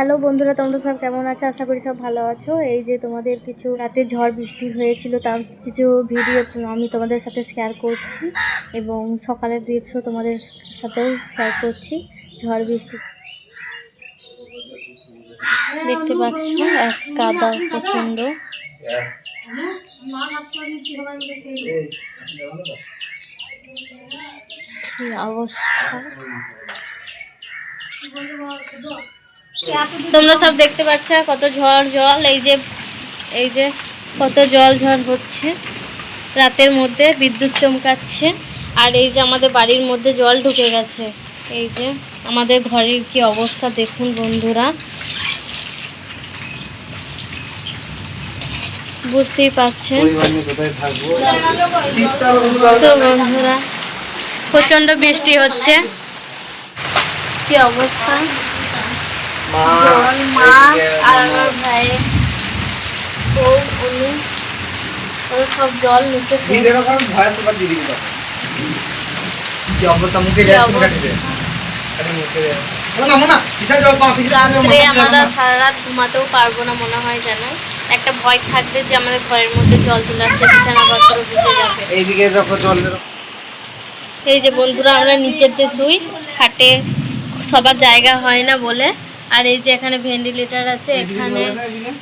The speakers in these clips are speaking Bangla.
হ্যালো বন্ধুরা, তোমরা সব কেমন আছো? আশা করি সব ভালো আছো। এই যে তোমাদের কিছু রাতে ঝড় বৃষ্টি হয়েছিল, তার কিছু ভিডিও আমি তোমাদের সাথে শেয়ার করছি এবং সকালের দৃশ্য তোমাদের সাথেও শেয়ার করছি। ঝড় বৃষ্টি দেখতে পাচ্ছ, এক কাদা প্রচণ্ড। কি অবস্থা তোমরা সব দেখতে পাচ্ছ, কত ঝড় জল। এই যে কত জল ঝড় হচ্ছে রাতের মধ্যে, বিদ্যুৎ চমকাচ্ছে। আর এই যে আমাদের বাড়ির মধ্যে জল ঢুকে গেছে। এই যে আমাদের ঘরের কি অবস্থা দেখুন বন্ধুরা, বুঝতেই পারছেন তো বন্ধুরা, প্রচন্ড বৃষ্টি হচ্ছে। কি অবস্থা, জল, মা আর আমার ভাই, বউ, উনি সব জল নিচে। আমরা সারা রাত ঘুমাতেও পারবো না মনে হয়, যেন একটা ভয় থাকবে যে আমাদের ঘরের মধ্যে জল চলে আসছে, বিছানাপত্র ভিজে যাবে। এই যে বন্ধুরা, আমরা নিচেতে শুই, খাটে সবার জায়গা হয় না বলে। আর এই যে এখানে ভেন্টিলেটার আছে এখানে,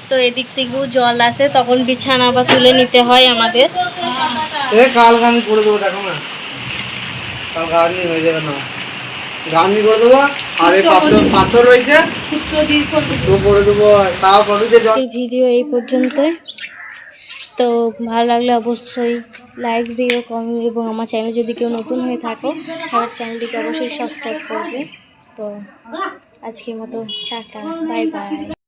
তো এদিক থেকেও জল আসে, তখন বিছানা আবার তুলে নিতে হয় আমাদের। আমি করে দেবো, দেখো না, কাল হয়ে যাবে না, গান্ধী করে দেবো। আর এই পাথর রয়েছে করে দেবো। ভিডিও এই পর্যন্তই। তো ভালো লাগলে অবশ্যই লাইক দিও, কমেন্ট, এবং আমার চ্যানেল যদি কেউ নতুন হয়ে থাকো আমার চ্যানেলটিকে অবশ্যই সাবস্ক্রাইব করবে। তো আজকের মতো টাটা, বাই বাই।